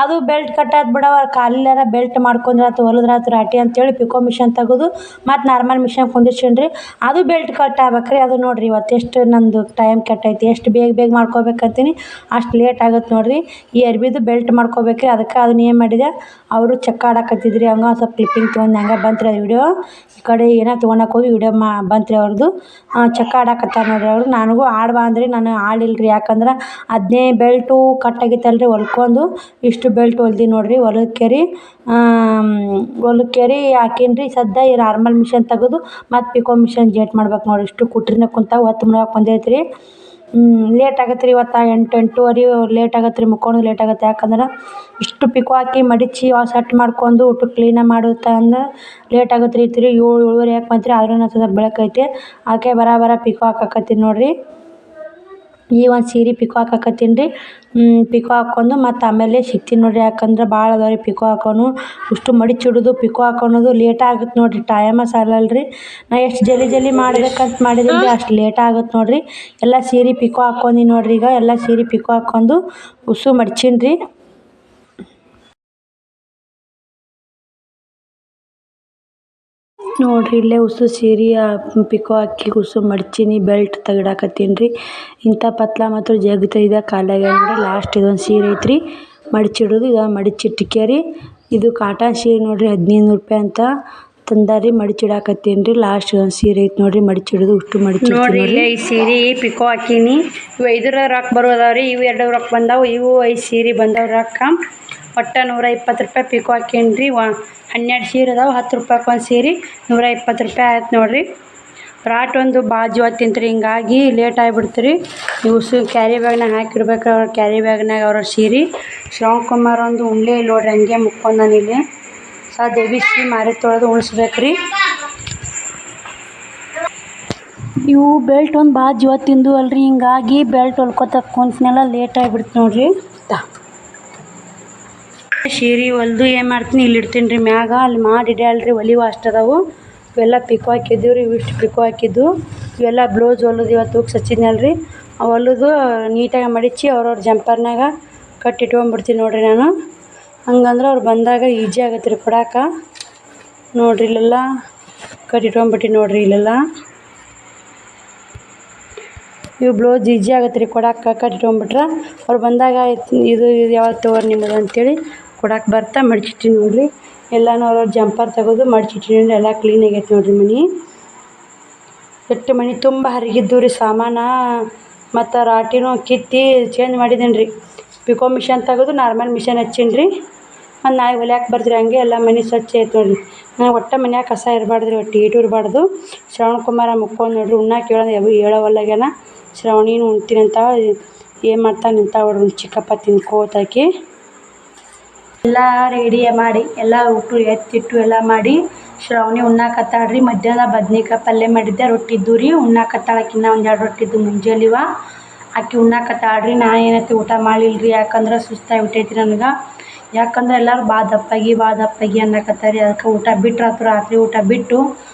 ಅದು ಬೆಲ್ಟ್ ಕಟ್ ಆಯ್ತು ಬಿಡವ ಕಾಲಿಲ್ಲಾರ ಬೆಲ್ಟ್ ಮಾಡ್ಕೊಂಡ್ರೆ ಆಯ್ತು ಹೊಲಿದ್ರಾಯ್ತು ರಾಟಿ ಅಂತೇಳಿ ಪಿಕೋ ಮಿಷನ್ ತೆಗೆದು ಮತ್ತು ನಾರ್ಮಲ್ ಮಿಷನ್ ಕುಂದಿರ್ಸೀನಿ ರೀ. ಅದು ಬೆಲ್ಟ್ ಕಟ್ ಆಗ್ಬೇಕು ರೀ. ಅದು ನೋಡಿರಿ ಇವತ್ತು ಎಷ್ಟು ನಂದು ಟೈಮ್ ಕೆಟ್ಟೈತಿ. ಎಷ್ಟು ಬೇಗ ಮಾಡ್ಕೋಬೇಕಂತೀನಿ ಅಷ್ಟು ಲೇಟ್ ಆಗುತ್ತೆ ನೋಡಿರಿ. ಈ ಅರ್ಬಿದು ಬೆಲ್ಟ್ ಮಾಡ್ಕೋಬೇಕು ರೀ. ಅದಕ್ಕೆ ಅದನ್ನ ಏನು ಮಾಡಿದೆ, ಅವರು ಚೆಕ್ ಆಡಕತ್ತಿದ್ರಿ. ಹಂಗೆ ಸ್ವಲ್ಪ ಕ್ಲಿಪ್ಪಿಂಗ್ ತೊಗೊಂಡು ಹಂಗೆ ಬಂತು ರೀ ಅದು ವಿಡಿಯೋ. ಈ ಕಡೆ ಏನೋ ತೊಗೊಳಕ್ಕೆ ಹೋಗಿ ವಿಡಿಯೋ ಬಂತು ರೀ ಅವ್ರದ್ದು. ಚೆಕ್ ಆಡಕತ್ತಾರೆ ನೋಡಿರಿ ಅವರು. ನನಗೂ ಆಡ್ಬಾ ಅಂದ್ರಿ, ನಾನು ಆಡಿಲ್ಲ ರೀ. ಯಾಕಂದ್ರೆ ಅದನ್ನೇ ಬೆಲ್ಟು ಕಟ್ ಆಗಿತ್ತಲ್ಲ ರೀ ಹೊಲ್ಕೊಂಡು ಇಷ್ಟು ಬೆಲ್ಟ್ ಹೊಲ್ದಿ ನೋಡಿರಿ. ಹೊಲಕ್ಕೇರಿ ಹಾಕೀನಿ ರೀ. ಸದ್ಯ ಈ ನಾರ್ಮಲ್ ಮಿಷನ್ ತೆಗೆದು ಮತ್ತು ಪಿಕೋ ಮಿಷನ್ ಜೇಟ್ ಮಾಡ್ಬೇಕು ನೋಡಿ. ಇಷ್ಟು ಕುಟ್ರಿನ ಕುಂತಾವ ಹೊತ್ತು ಮುಳುಗಕ್ಕೆ ಬಂದೈತೆ ರೀ. ಲೇಟ್ ಆಗತ್ತೆ ರೀ ಇವತ್ತು 8 8:30 ಲೇಟ್ ಆಗತ್ತೆ ರೀ. ಮುಕ್ಕೊಂಡು ಲೇಟ್ ಆಗುತ್ತೆ. ಯಾಕಂದ್ರೆ ಇಷ್ಟು ಪಿಕೋ ಹಾಕಿ ಮಡಿಚಿ ಸೆಟ್ ಮಾಡ್ಕೊಂಡು ಊಟ ಕ್ಲೀನಾಗಿ ಮಾಡುತ್ತಾ ಅಂದ್ರೆ ಲೇಟ್ ಆಗುತ್ತೆ ರೀ. 7 7:30 ಯಾಕೆ ಬಂತು ರೀ. ಆದ್ರೂ ಸ್ವಲ್ಪ ಬೆಳಕೈತೆ. ಅದಕ್ಕೆ ಬರ ಪಿಕೋ ಹಾಕಕತ್ತೀನಿ ನೋಡಿರಿ. ಈ ಒಂದು ಸೀರೆ ಪಿಕೋ ಹಾಕಕತ್ತೀನಿ ರೀ. ಪಿಕೋ ಹಾಕ್ಕೊಂಡು ಮತ್ತು ಆಮೇಲೆ ಸಿಗ್ತೀನಿ ನೋಡಿರಿ. ಯಾಕಂದ್ರೆ ಭಾಳ ಅದಾವೆ ರೀ ಪಿಕೋ ಹಾಕೋನು. ಇಷ್ಟು ಮಡಿಚಿಡೋದು ಪಿಕೋ ಹಾಕೊಳೋದು ಲೇಟ್ ಆಗುತ್ತೆ ನೋಡಿರಿ. ಟೈಮ ಸಾಲಲ್ಲ ರೀ. ನಾ ಎಷ್ಟು ಜಲ್ದಿ ಮಾಡ್ಬೇಕಂತ ಮಾಡಿದ್ದೀನಿ ರೀ ಅಷ್ಟು ಲೇಟ್ ಆಗುತ್ತೆ ನೋಡಿರಿ. ಎಲ್ಲ ಸೀರೆ ಪಿಕೋ ಹಾಕ್ಕೊಂಡಿ ನೋಡಿರಿ. ಈಗ ಎಲ್ಲ ಸೀರೆ ಪಿಕೋ ಹಾಕ್ಕೊಂಡು ಉಸು ಮಡ್ಚೀನಿ ರೀ. ನೋಡಿರಿ ಇಲ್ಲೇ ಉಸು ಸೀರೆ ಪಿಕೋ ಹಾಕಿ ಉಸು ಮಡ್ಚೀನಿ. ಬೆಲ್ಟ್ ತೆಗಿಡಾಕತ್ತೀನಿ ರೀ. ಇಂಥ ಪತ್ಲ ಮತ್ತು ಜಗ್ ತೆಗ್ದ ಕಾಲಾಗ ನೋಡಿರಿ. ಲಾಸ್ಟ್ ಇದೊಂದು ಸೀರೆ ಐತ್ರಿ ಮಡಿಚಿಡೋದು. ಇದೊಂದು ಮಡಿಚಿಟ್ಟಿಕೆ ಇದು ಕಾಟನ್ ಸೀರೆ ನೋಡಿರಿ. 1500 ರೂಪಾಯಿ ಅಂತ ತಂದಾರಿ. ಮಡಿಚಿಡಾಕತ್ತೀನಿ ರೀ. ಲಾಸ್ಟ್ ಒಂದು ಸೀರೆ ಐತೆ ನೋಡಿರಿ ಮಡಿಚಿಡೋದು. ಇಷ್ಟು ಮಡಿಚಿಡ್ತೀನಿ ನೋಡಿರಿ. ಈ ಸೀರೆ ಪಿಕೋ ಹಾಕೀನಿ. ಇವು 5 ರೊಕ್ಕ ಬರೋದಾವ್ರಿ. ಇವು 2 ರೊಕ್ಕ ಬಂದಾವು. ಇವು 5 ಸೀರೆ ಬಂದವು ರೊಕ್ಕ. ಒಟ್ಟು 120 ರೂಪಾಯಿ ಪಿಕೋ ಹಾಕೀನಿ ರೀ. 12 ಸೀರೆ ಅದಾವೆ. 10 ರೂಪಾಯಿಗೆ ಒಂದು ಸೀರೆ 120 ರೂಪಾಯಿ ಆಯ್ತು ನೋಡಿರಿ. ರಾಟ್ ಒಂದು ಬಾಜು ಹೊತ್ತಿಂತ್ರಿ. ಹಿಂಗಾಗಿ ಲೇಟ್ ಆಗಿಬಿಡ್ತು ಇವು ಕ್ಯಾರಿ ಬ್ಯಾಗ್ನಾಗ ಹಾಕಿಡ್ಬೇಕು. ಅವ್ರ ಕ್ಯಾರಿ ಬ್ಯಾಗ್ನಾಗ ಅವ್ರ ಸೀರೆ. ಶ್ರವಣ್ ಕುಮಾರ್ ಒಂದು ಉಣ್ಲೇ ಇಲ್ಲ ನೋಡ್ರಿ. ಹಂಗೆ ಮುಕ್ಕೊಂಡು ನಾನು ಇಲ್ಲಿ ಬಿಸಿ ಮಾರಿ ತೊಳೆದು ಉಣಿಸ್ಬೇಕು ರೀ. ಇವು ಬೆಲ್ಟ್ ಒಂದು ಬಾಜು ಹೊತ್ತಿಂದು ಅಲ್ರಿ. ಹಿಂಗಾಗಿ ಬೆಲ್ಟ್ ಹೊಲ್ಕೊತ ಕುಂತ್ನೆಲ್ಲ ಲೇಟ್ ಆಗಿಬಿಡ್ತು ನೋಡಿರಿ. ಸೀರೆ ಹೊಲ್ದು ಏನು ಮಾಡ್ತೀನಿ ಇಲ್ಲಿ ಇಡ್ತೀನಿ ರೀ ಮ್ಯಾಗ. ಅಲ್ಲಿ ಮಾಡಿಡೆ ಅಲ್ರಿ ಹೊಲಿವು ಅಷ್ಟು ಅದಾವು. ಇವೆಲ್ಲ ಪಿಕೋ ಹಾಕಿದ್ದೀವಿ ರೀ. ಇವಿಷ್ಟು ಪಿಕೋ ಹಾಕಿದ್ದು. ಇವೆಲ್ಲ ಬ್ಲೌಸ್ ಹೊಲಿದು ಇವತ್ತು ಹೋಗಿ ಸಚ್ಚಿದ್ನಲ್ರಿ. ಹೊಲಿದು ನೀಟಾಗಿ ಮಡಿಚಿ ಅವ್ರವ್ರ ಜಂಪರ್ನಾಗ ಕಟ್ಟಿಟ್ಕೊಂಡ್ಬಿಡ್ತೀನಿ ನೋಡಿರಿ ನಾನು. ಹಂಗಂದ್ರೆ ಅವ್ರು ಬಂದಾಗ ಈಜಿ ಆಗತ್ತೆ ರೀ ಕೊಡಾಕ. ನೋಡಿರಿ ಇಲ್ಲೆಲ್ಲ ಕಟ್ಟಿಟ್ಕೊಂಡ್ಬಿಟ್ಟು ನೋಡಿರಿ. ಇಲ್ಲೆಲ್ಲ ಇವು ಬ್ಲೌಸ್ ಈಜಿ ಆಗತ್ತೆ ರೀ ಕೊಡಾಕ. ಕಟ್ಟಿಟ್ಕೊಂಡ್ಬಿಟ್ರೆ ಅವ್ರು ಬಂದಾಗ ಇದು ಯಾವತ್ತು ತಗೋರಿ ನಿಮ್ಮದು ಅಂತೇಳಿ ಕೊಡಾಕೆ ಬರ್ತಾ ಮಡಿಚಿಟ್ಟಿನಿ ನೋಡಿರಿ. ಎಲ್ಲನೂ ಅವ್ರವ್ರ ಜಂಪರ್ ತೆಗೆದು ಮಡಿಚಿಟ್ಟಿನಿ. ಎಲ್ಲ ಕ್ಲೀನ್ ಆಗೈತೆ ನೋಡಿರಿ ಮನೆ. ಎಷ್ಟು ಮನೆ ತುಂಬ ಹರಿಗಿದ್ದು ರೀ ಸಾಮಾನು. ಮತ್ತು ರಾಟಿನೂ ಕಿತ್ತು ಚೇಂಜ್ ಮಾಡಿದ್ದೀನಿ ರೀ. ಪಿಕೋ ಮಿಷನ್ ತೆಗೆದು ನಾರ್ಮಲ್ ಮಿಷನ್ ಹಚ್ಚೀನಿ ರೀ. ಮತ್ತು ನಾಳೆ ಹೊಲಿಯಾಕೆ ಬರ್ತೀರಿ. ಹಂಗೆ ಎಲ್ಲ ಮನೆ ಸ್ವಚ್ಛ ಐತೆ ನೋಡಿರಿ. ನಾನು ಒಟ್ಟು ಮನ್ಯಾಗ ಕಸ ಇರಬಾರ್ದು ರೀ. ಒಟ್ಟು ಈಟು ಇರಬಾರ್ದು. ಶ್ರವಣ್ ಕುಮಾರ ಮುಕ್ಕೊಂಡು ನೋಡಿರಿ. ಉಣ್ಣಾಕೆ ಹೇಳೋವಲ್ಲಾಗ್ಯಾನ. ಶ್ರವಣಿನೂ ಉಣ್ತೀನಿ ಅಂತ ಏನು ಮಾಡ್ತಾನೆ ನಿಂತ ಹೊಡ್ರಿ. ಚಿಕ್ಕಪ್ಪ ತಿನ್ಕೋತಾಕಿ ಎಲ್ಲ ರೆಡಿ ಮಾಡಿ ಎಲ್ಲ ಊಟ ಎತ್ತಿಟ್ಟು ಎಲ್ಲ ಮಾಡಿ ಶ್ರವಣಿ ಉಣ್ಣಾಕತ್ತಾಳ್ರಿ. ಮಧ್ಯಾಹ್ನ ಬದ್ನಿಕಾಯಿ ಪಲ್ಯ ಮಾಡಿದ್ದೆ. ರೊಟ್ಟಿ ಇದ್ದು ರೀ. ಉಣ್ಣಾಕತ್ತಾಳಕ್ಕಿನ್ನ ಒಂದು 2 ರೊಟ್ಟಿ ಇದ್ದು ಮುಂಜಾಲಿವ ಆಕಿ ಉಣ್ಣಾಕತ್ತಾಳ್ರಿ. ನಾ ಏನೈತಿ ಊಟ ಮಾಡಿಲ್ಲ ರೀ. ಯಾಕಂದ್ರೆ ಸುಸ್ತಾಗಿ ಬಿಟ್ಟೈತಿ ನನಗೆ. ಯಾಕಂದ್ರೆ ಎಲ್ಲರೂ ಬಾ ದಪ್ಪಾಗಿ ಅನ್ನಕತ್ತಾರೆ. ಅದಕ್ಕೆ ಊಟ ಬಿಟ್ರಾತು. ರಾತ್ರಿ ಊಟ ಬಿಟ್ಟು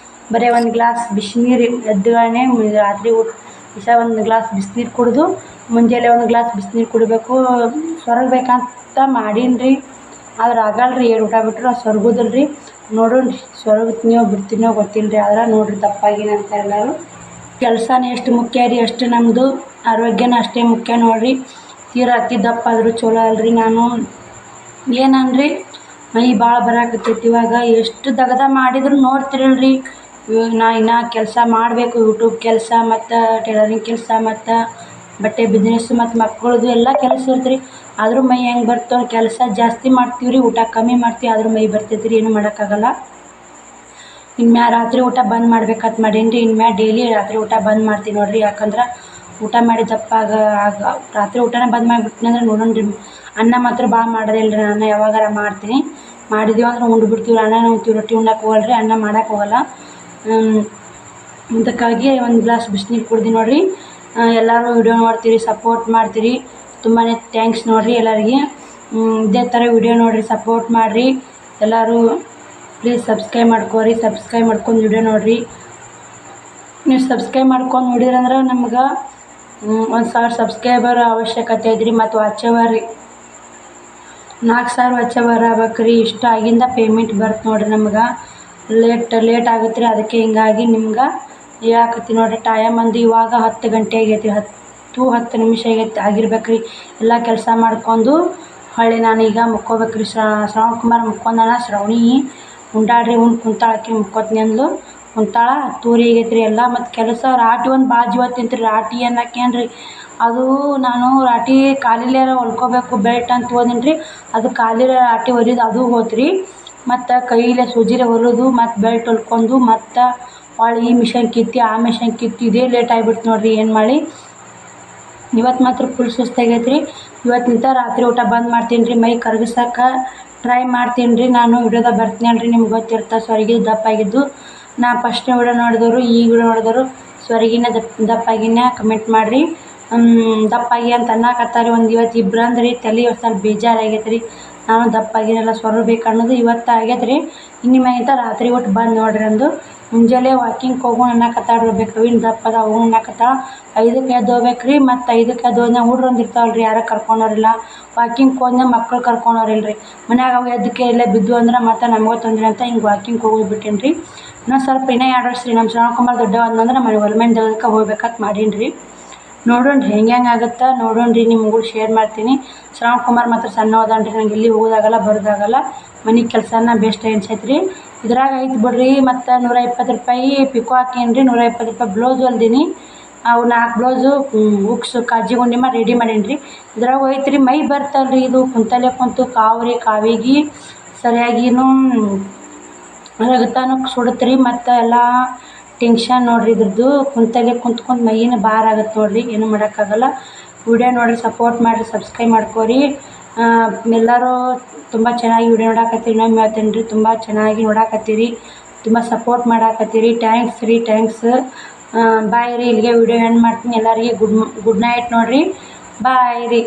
ಬರೀ 1 ಗ್ಲಾಸ್ ಬಿಸಿನೀರು ಎದ್ದುಗಳೇ ರಾತ್ರಿ ಊಟ ಒಂದು ಗ್ಲಾಸ್ ಬಿಸಿನೀರು ಕುಡಿದು ಮುಂಜಾನೆ ಒಂದು ಗ್ಲಾಸ್ ಬಿಸಿನೀರು ಕುಡಿಬೇಕು. ಸೊರಗಬೇಕಂತ ಮಾಡೀನಿ ರೀ, ಆದ್ರೆ ಆಗಲ್ಲ ರೀ. ಏನು ಊಟ ಬಿಟ್ಟರು ಅದು ಸೊರಗೋದಿಲ್ಲ ರೀ. ನೋಡೋಣ ರೀ, ಸೊರಗುತ್ತೀನೋ ಬಿಡ್ತೀನೋ ಗೊತ್ತಿಲ್ಲ ರೀ. ಆದ್ರೆ ನೋಡಿರಿ ದಪ್ಪಾಗೀನಿ ಅಂತ ಎಲ್ಲರೂ. ಕೆಲಸನೇ ಎಷ್ಟು ಮುಖ್ಯ ರೀ, ಅಷ್ಟು ನಮ್ಮದು ಆರೋಗ್ಯನ ಅಷ್ಟೇ ಮುಖ್ಯ ನೋಡಿರಿ. ತೀರಾ ಅತಿ ದಪ್ಪ ಆದರೂ ಚಲೋ ಅಲ್ರಿ. ನಾನು ಏನನ್ರಿ ಮೈ ಭಾಳ ಬರಾಕತ್ತೈತಿ ಇವಾಗ. ಎಷ್ಟು ದಗದ ಮಾಡಿದ್ರು ನೋಡ್ತಿರಲ್ರಿ. ಇವಾಗ ನಾ ಇನ್ನೂ ಕೆಲಸ ಮಾಡಬೇಕು, ಯೂಟ್ಯೂಬ್ ಕೆಲಸ ಮತ್ತು ಟೈಲರಿಂಗ್ ಕೆಲಸ ಮತ್ತು ಬಟ್ಟೆ ಬಿಸ್ನೆಸ್ ಮತ್ತು ಮಕ್ಕಳದು ಎಲ್ಲ ಕೆಲಸ ಇರುತ್ತೆ ರೀ. ಆದರೂ ಮೈ ಹೆಂಗೆ ಬರ್ತವೆ, ಕೆಲಸ ಜಾಸ್ತಿ ಮಾಡ್ತೀವಿ ರೀ, ಊಟ ಕಮ್ಮಿ ಮಾಡ್ತೀವಿ, ಆದರೂ ಮೈ ಬರ್ತೈತೆ ರೀ. ಏನೂ ಮಾಡೋಕ್ಕಾಗಲ್ಲ. ಇನ್ಮ್ಯಾಲ ರಾತ್ರಿ ಊಟ ಬಂದ್ ಮಾಡ್ಬೇಕಂತ ಮಾಡೀನಿ ರೀ. ಇನ್ಮ್ಯಾಲ ಡೈಲಿ ರಾತ್ರಿ ಊಟ ಬಂದ್ ಮಾಡ್ತೀನಿ ನೋಡಿರಿ. ಯಾಕಂದ್ರೆ ಊಟ ಮಾಡಿ ದಪ್ಪ ರಾತ್ರಿ ಊಟನ ಬಂದ್ ಮಾಡಿಬಿಟ್ನಿ ಅಂದ್ರೆ ನೋಡೋಣ ರೀ. ಅನ್ನ ಮಾತ್ರ ಭಾಳ ಮಾಡೋದಿಲ್ಲ ರೀ. ನಾನು ಯಾವಾಗಾರ ಮಾಡ್ತೀನಿ. ಮಾಡಿದೀವಿ ಅಂದ್ರೆ ಉಂಡು ಬಿಡ್ತೀವಿ. ಅನ್ನ ಉಣ್ತೀವಿ, ರೊಟ್ಟಿ ಉಣ್ಣಕ್ಕೆ ಹೋಗಲ್ಲ ರೀ, ಅನ್ನ ಮಾಡೋಕೆ ಹೋಗಲ್ಲ. ಅದಕ್ಕಾಗಿ ಒಂದು ಗ್ಲಾಸ್ ಬಿಸಿನೀರು ಕುಡ್ದು ನೋಡಿರಿ. ಎಲ್ಲರೂ ವಿಡಿಯೋ ನೋಡ್ತೀರಿ, ಸಪೋರ್ಟ್ ಮಾಡ್ತೀರಿ, ತುಂಬಾ ಥ್ಯಾಂಕ್ಸ್ ನೋಡಿರಿ ಎಲ್ಲರಿಗೆ. ಇದೇ ಥರ ವಿಡಿಯೋ ನೋಡಿರಿ, ಸಪೋರ್ಟ್ ಮಾಡಿರಿ ಎಲ್ಲರೂ. ಪ್ಲೀಸ್ ಸಬ್ಸ್ಕ್ರೈಬ್ ಮಾಡ್ಕೊರಿ. ಸಬ್ಸ್ಕ್ರೈಬ್ ಮಾಡ್ಕೊಂಡು ವಿಡಿಯೋ ನೋಡಿರಿ. ನೀವು ಸಬ್ಸ್ಕ್ರೈಬ್ ಮಾಡ್ಕೊಂಡು ನೋಡಿದ್ರಂದ್ರೆ ನಮ್ಗೆ 1000 ಸಬ್ಸ್ಕ್ರೈಬರ್ ಅವಶ್ಯಕತೆ ಐತ್ರಿ. ಮತ್ತು ವಾಚ್ ಅವರ್ ರೀ 4000 ವಾಚ್ ಅವರ್ ಆಗ್ಬೇಕು ರೀ. ಇಷ್ಟ ಆಗಿಂದ ಪೇಮೆಂಟ್ ಬರುತ್ತೆ ನೋಡಿರಿ. ನಮ್ಗೆ ಲೇಟ್ ಆಗುತ್ತೆ ರೀ. ಅದಕ್ಕೆ ಹಿಂಗಾಗಿ ನಿಮ್ಗೆ ಹೇಳಕತ್ತೀನಿ ನೋಡಿರಿ. ಟೈಮ್ ಅಂದು ಇವಾಗ 10 ಗಂಟೆ ಆಗೈತೆ ರೀ. 10 ನಿಮಿಷ ಆಗಿರ್ಬೇಕು ರೀ. ಎಲ್ಲ ಕೆಲಸ ಮಾಡ್ಕೊಂಡು ಹೊಳ್ಳಿ ನಾನೀಗ ಮುಕ್ಕೋಬೇಕು ರೀ. ಶ್ರವಣ್ ಕುಮಾರ್ ಮುಕ್ಕೊಂಡಾನ. ಶ್ರವಣಿ ಉಂಡಾಡ್ರಿ ಕುಂತಾಳಕ್ಕೆ ಮುಕ್ಕೋತೀನಿ ಅಂದ್ಲು. ಕುಂತಾಳ. ತೂರಿ ಆಗೈತೆ ರೀ ಎಲ್ಲ. ಮತ್ತು ಕೆಲಸ ರಾಟಿ ಒಂದು ಬಾಜು ಹೊತ್ತಿಂತ ರೀ. ರಾಟಿ ಅನ್ನಕ್ಕೇನು ರೀ, ಅದು ನಾನು ರಾಟಿ ಕಾಲಿಲ್ಲಾರ ಹೊಲ್ಕೋಬೇಕು ಬೆಲ್ಟ್ ಅಂತ ಹೋದಿನಿ ರೀ. ಅದು ಕಾಲಿರ ರಾಟಿ ಹೊಲಿಯೋದು ಅದು ಹೋತು ರೀ. ಮತ್ತು ಕೈಲೇ ಸೂಜಿಲೆ ಹೊಲಿಯೋದು ಮತ್ತು ಬೆಲ್ಟ್ ಹೊಲ್ಕೊಂಡು ಮತ್ತು ಹೊಳ್ಳಿ ಈ ಮಿಷನ್ ಕಿತ್ತಿ ಆ ಮಿಷನ್ ಕಿತ್ತಿ ಇದೇ ಲೇಟ್ ಆಗಿಬಿಡ್ತು ನೋಡಿರಿ. ಏನು ಮಾಡಿ ಇವತ್ತು ಮಾತ್ರ ಫುಲ್ ಸುಸ್ತಾಗೈತೆ ರೀ. ಇವತ್ತಿಂದ ರಾತ್ರಿ ಊಟ ಬಂದ್ ಮಾಡ್ತೀನಿ ರೀ. ಮೈ ಕರಗಿಸೋಕೆ ಟ್ರೈ ಮಾಡ್ತೀನಿ ರೀ. ನಾನು ವಿಡಿಯೋದಾಗ ಬರ್ತೀನಿ ಅಲ್ರಿ, ನಿಮ್ಗೆ ಗೊತ್ತಿರ್ತಾ ಸೊರಗಿದ್ದು ದಪ್ಪಾಗಿದ್ದು. ನಾ ಫಸ್ಟ್ ವಿಡಿಯೋ ನೋಡಿದವರು ಈ ವಿಡಿಯೋ ನೋಡಿದವರು ಸೊರಗಿನ ದಪ್ಪಾಗಿನ ಕಮೆಂಟ್ ಮಾಡಿರಿ. ದಪ್ಪಾಗಿ ಅಂತ ಅನ್ನಕತ್ತಾರೆ. ಒಂದು ಇವತ್ತು ಇಬ್ರು ಅಂದ್ರಿ. ತಲೆ ಸ್ವಲ್ಪ ಬೇಜಾರಾಗೈತೆ ರೀ. ನಾನು ದಪ್ಪಾಗಿನೆಲ್ಲ ಸೊರಬೇಕು ಅನ್ನೋದು ಇವತ್ತು ಆಗೈತೆ ರೀ. ಇನ್ನು ಮ್ಯಾಗಿಂತ ರಾತ್ರಿ ಊಟ ಬಂದು ನೋಡ್ರಿ. ಅಂದು ಮುಂಜಾನೆ ವಾಕಿಂಗ್ ಹೋಗೋಣ ಅನ್ನಕತ್ತಾಡ್ರಿ. ಕವಿನ ದಪ್ಪದ ಹೋಗೋಣ ಅನ್ನಕತ್ತಾಳ. 5ಕ್ಕೆ ಎದ್ದು ಹೋಗ್ಬೇಕು ರೀ. ಮತ್ತು 5ಕ್ಕೆ ಎದ್ದು ಹೋದ್ನ ಹುಡ್ರೊಂದು ಇರ್ತಾವಲ್ಲ ರೀ, ಯಾರು ಕರ್ಕೊಂಡವ್ರಿಲ್ಲ. ವಾಕಿಂಗ್ ಹೋದ್ನ ಮಕ್ಕಳು ಕರ್ಕೊಂಡವ್ರಿಲ್ಲ ರೀ. ಮನ್ಯಾಗ ಅವು ಎದ್ದಕ್ಕೆ ಇಲ್ಲೇ ಬಿದ್ದು ಅಂದ್ರೆ ಮತ್ತು ನಮಗೂ ತೊಂದರೆ ಅಂತ ಹಿಂಗೆ ವಾಕಿಂಗ್ ಹೋಗೋದು ಬಿಟ್ಟೇನಿ ರೀ. ಇನ್ನೂ ಸ್ವಲ್ಪ ಇನ್ನೂ 2 ವರ್ಷ ರೀ. ನಮ್ಮ ಶ್ರವಣ್ ಕುಮಾರ್ ದೊಡ್ಡವಂದ್ರೆ ಹೊಲ ಮನೆ ದಗದಕ್ಕೆ ಹೋಗ್ಬೇಕಂತ ಮಾಡೀನಿ ರೀ. ನೋಡೋಣ ರೀ ಹೆಂಗೆ ಆಗುತ್ತೆ ನೋಡೋಣ ರೀ. ನಿಮಗೂ ಶೇರ್ ಮಾಡ್ತೀನಿ. ಶ್ರವಣ್ ಕುಮಾರ್ ಮಾತ್ರ ಸಣ್ಣ ಹೋದಾನ ರೀ. ನಂಗೆ ಎಲ್ಲಿ ಹೋಗೋದಾಗಲ್ಲ ಬರೋದಾಗಲ್ಲ. ಮನೆ ಕೆಲಸನ ಬೆಸ್ಟ್ ಅನ್ಸೈತೆ ರೀ. ಇದ್ರಾಗ ಐತೆ ಬಿಡ್ರಿ. ಮತ್ತು 120 ರೂಪಾಯಿ ಪಿಕೋ ಹಾಕೀನಿ ರೀ. 120 ರೂಪಾಯಿ ಬ್ಲೌಸ್ ಹೊಲ್ದೀನಿ. ಅವು 4 ಬ್ಲೌಸು ಹುಕ್ಸು ಕಾಜಿ ಗುಂಡಿ ಮಾಡಿ ರೆಡಿ ಮಾಡೀನಿ ರೀ. ಇದ್ರಾಗ ಹೋಯ್ತು ರೀ. ಮೈ ಬರ್ತಲ್ಲ ರೀ, ಇದು ಕುಂತಲ್ಲೇ ಕುಂತು ಕಾವಿಗೆ ಸರಿಯಾಗಿನೂ ರಗತಾನು ಸುಡುತ್ತೆ ರೀ. ಮತ್ತು ಎಲ್ಲ ಟೆನ್ಷನ್ ನೋಡಿರಿ ಇದ್ರದ್ದು. ಕುಂತಲ್ಲೇ ಕುಂತ್ಕೊಂಡು ಮೈಯಿನ ಭಾರ ಆಗುತ್ತೆ ನೋಡಿರಿ. ಏನೂ ಮಾಡೋಕ್ಕಾಗಲ್ಲ. ವಿಡಿಯೋ ನೋಡಿರಿ, ಸಪೋರ್ಟ್ ಮಾಡಿರಿ, ಸಬ್ಸ್ಕ್ರೈಬ್ ಮಾಡ್ಕೊರಿ. ಎಲ್ಲರೂ ತುಂಬ ಚೆನ್ನಾಗಿ ವಿಡಿಯೋ ನೋಡಾಕತ್ತೀರಿ. ಇನ್ನೊಮ್ಮೆ ಹೇಳ್ತೀನಿ ರೀ, ತುಂಬ ಚೆನ್ನಾಗಿ ನೋಡಾಕತ್ತೀರಿ, ತುಂಬ ಸಪೋರ್ಟ್ ಮಾಡಾಕತ್ತೀರಿ. ಥ್ಯಾಂಕ್ಸ್ ರೀ, ಥ್ಯಾಂಕ್ಸ್. ಬಾಯ್ ರೀ. ಇಲ್ಲಿಗೆ ವಿಡಿಯೋ ಎಂಡ್ ಮಾಡ್ತೀನಿ. ಎಲ್ಲರಿಗೆ ಗುಡ್ ನೈಟ್ ನೋಡಿರಿ. ಬಾಯ್ ರೀ.